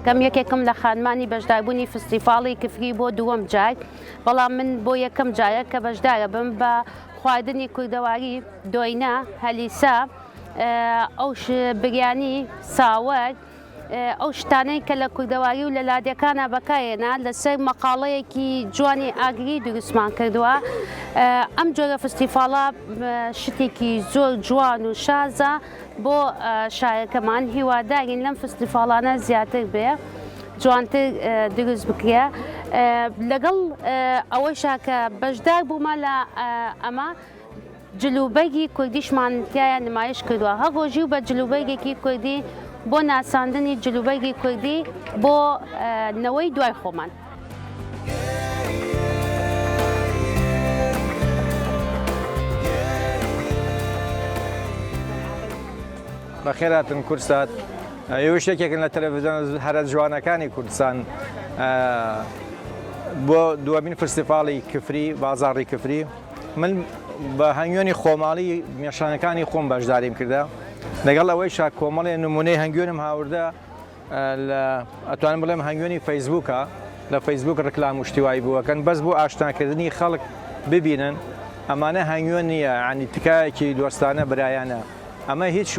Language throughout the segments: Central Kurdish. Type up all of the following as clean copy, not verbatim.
یەکەم یەکێکم لە خانمانی بەشداربوونی فستیڤاڵی کفری بۆ دووەم جار، بەڵام من بۆ یەکەم جارە کە بەشدارە بم بە خواردنی کوردەواری دۆینە، هەلیسا، ئەو بریانی ساوەر، ئەو شتانەی کە لە کوردەواری و لە لادیەکانە بەکارهێنا لەسەر مەقاڵەیەکی جوانی ئاگری دروستمان کردووە. ئەم جۆرە فستیڤاڵە شتێکی زۆر جوان و شازە بۆ شارەکەمان، هیوادارین لەم فستیڤاڵانە زیاتر بێ، جوانتر دروست بکرێ. لەگەڵ ئەوەیشا کە بەشدار بوومە لە ئەمە، جلوبەرگی کوردیشمان تایە نمایش کردووە، هەر ڕۆژی و بە جلوبەرگێکی کوردی بۆ ناساندنی جلوبەرگی کوردی بۆ نەوەی دوای خۆمان. بەخێراتن کورسات، ئێوە شتێکێکن لە تەلەڤیزیۆن هەرە جوانەکانی کوردستان بۆ دووەمین فستیڤاڵی کفری، بازاڕی کفری، من بە هەنگوێنی خۆماڵی مێشانەکانی خۆم بەشداریم کردە، لەگەڵ ئەوەیشا کۆمەڵێ نمونەی هەنگوێنم هاوردە ئەتوانم بڵێم هەنگوێنی فەیسبووکە، لە فەیسبووک ڕکلام و شتیوایی بووەکەن بەس بۆ ئاشتاکردنی خەڵک ببینن، ئەمانە هەنگوێن نییە، ینی تکایەکی دۆستانە برایانە، ئەمە هیچ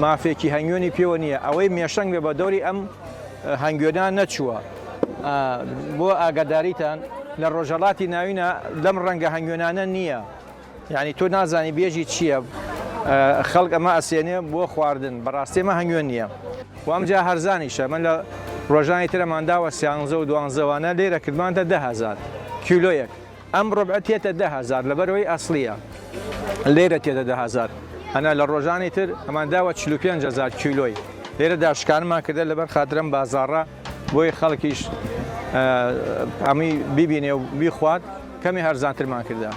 مافێکی هەنگوێنی پێوە نییە، ئەوەی مێشەنگ بێ بە دەوری ئەم هەنگوێنان نەچووە. بۆ ئاگاداریتان لە ڕۆژهەڵاتی ناوینە لەم ڕەنگە هەنگوێنانە نییە، یعنی تۆ نازانی بێژی چییە، خەڵک ئەمە ئەسێنێ بۆ خواردن، بەڕاستی ئەمە هەنگوێن نییە. وامجا هەرزانیشە، من لە ڕۆژانی ترەمانداوە 13 و 12وانە لێرە کردمانتە 10,000 کیلۆیەک، ئەم ڕۆبعە تێتە 10,000 لەبەرەوەی ئەسڵیە، لێرە تێتە 10,000. ئەنا لە ڕۆژانی تر ئەمانداوە 45,000 کیلۆی، لێرە داشکانمان کردە لەبەر خاترم بازاڕە بۆی خەڵکیش ئەمی بیبینێ و بیخوات، کەمی هەرزانترمان کردە.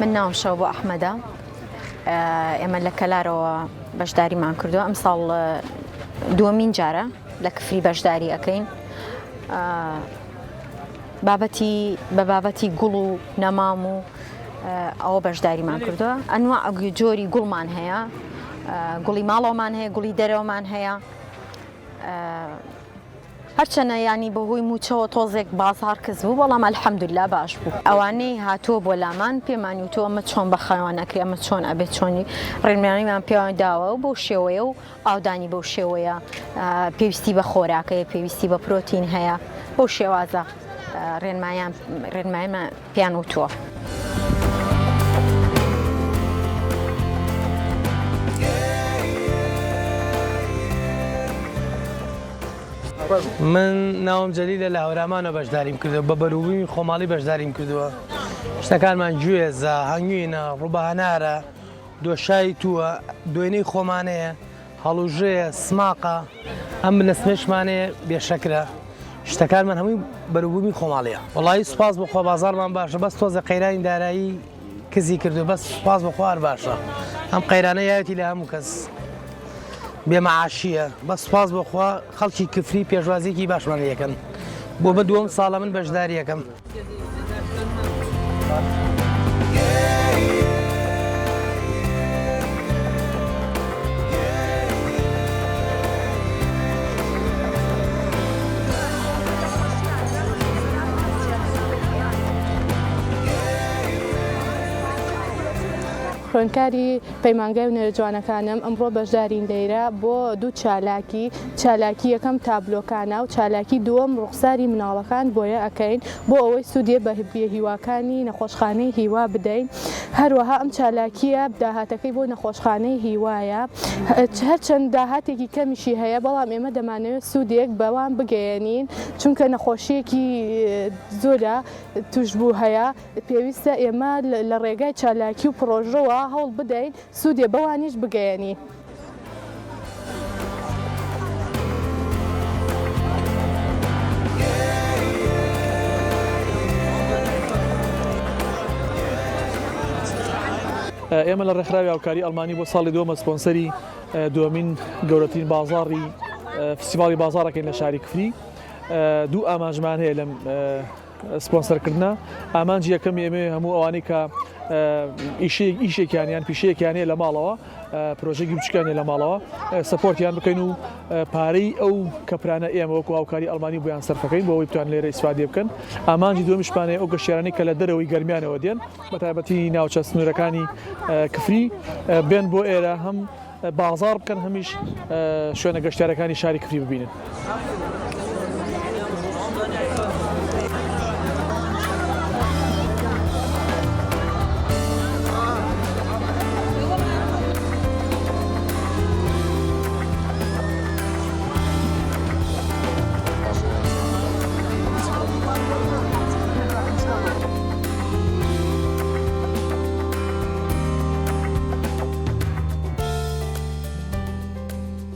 من ناوم شەوبۆ ئەحمەدە، ئێمە لە کەلارەوە بەشداریمان کردووە، ئەم ساڵ دووەمین جارە لە کفری بەشداری ئەەکەین. بە بابەتی گوڵ و نەمام و ئەوە بەشداریمان کردووە. ئەنواع جۆری گوڵمان هەیە، گوڵی ماڵەوەمان هەیە، گوڵی دەرەوەمان هەیە، هەرچەنە ینی بەهۆی موچەوە تۆزێک بازار کەس بوو، بەڵام ئەلحەمدوللا باش بوو. ئەوانەی هاتووە بۆ لامان پێمانی وتۆ ئەمە چۆن بەخەوان نەکرێ، ئەمە چۆن ئەبێت چۆنی ڕێنمانیمان پێیان داوە و بەو شێوەیە و ئاودانی بەو شێوەیە، پێویستی بە خۆراکەیە، پێویستی بە پرۆتین هەیە، بەو شێوازە ڕێنماییمان پێیان وتووە. من ناوم جەلیلە لە هەورامانە بەشداریم کردووە، بە بەروبوومی خۆماڵی بەشداریم کردووە. شتەکانمان گوێزە، هەنگوینە، ڕووبەهەنارە، دۆشایی تووە، دوێنەی خۆمانەیە، هەڵوژەیە، سماقە، ئەم لە سمێشمانەیە بێشەکرە. شتەکانمان هەمووی بەروبوومی خۆماڵیە. وەڵی سوپاس بخوا بازارمان باشە، بەس تۆزە قەیرانی دارایی کزی کردو، بەس سوپاس بخوار باشە. ئەم قەیرانە یاوێتی لە هەموو کەس بێمەعاشیە، بە سوپاس بخوا خەڵکی کفری پێشوازیەکی باشمان یەکەن. بۆ بە دووەم ساڵە من بەشداری یەکەم. خوێندکاری پەیمانگای و نێرەجوانەکانم ئەمڕۆ بەشدارین لێرە بۆ دوو چالاکی یەکەم تابلۆکانە و چالاکی دووەم ڕوخساری مناڵەکان بۆیە ئەەکەین بۆ ئەوەی سوودێ بە هیواکانی نەخۆشخانەی هیوا بدەین. هەروەها ئەم چالاکیە داهاتەکەی بۆ نەخۆشخانەی هیوایە، هەرچەند داهاتێکی کەمیشی هەیە، بەڵام ئێمە دەمانەوێت سوودێک بەوان بگەیەنین، چونکە نەخۆشیەکی زۆرە توشبوو هەیە، پێویستە ئێمە لە ڕێگای چالاکی و پرۆژەوە هەوڵ بدەین سوودێ بەوانیش بگەیەنی. ئێمە لە ڕێکخراوی هاوکاری ئەڵمانی بۆ ساڵی دووەمە سپۆنسەری دووەمین گەورەترین بازاڕی فستیڤاڵی بازاڕەکەین لە شاری کفری. دوو ئاماژمان هەیە لەم سپۆنسەرکردنا ئامانجی یەکەم ئێمە هەموو ئەوانەی کە ئیشێکیانیان پیشەیەکیانەیە لە ماڵەوە پرۆژێکی بچکانێ لە ماڵەوە سپۆرتیان بکەین و پارەی ئەو کەپرانە ئێمە وەکو هاوکاری ئەڵمانی بۆیان سەرفەکەین بۆ ئەوی بتوان لێرە ئیسفادێ بکەن ئامانجی دووەمیشمانەیە ئەو گەشتیارانەی کە لە دەرەوەی گەرمیانەوە دێن بەتایبەتی ناوچە سنوورەکانی کفری بێن بۆ ئێرە هەم بازار بکەن هەمیش شوێنە گەشتیارەکانی شاری کفری ببینن.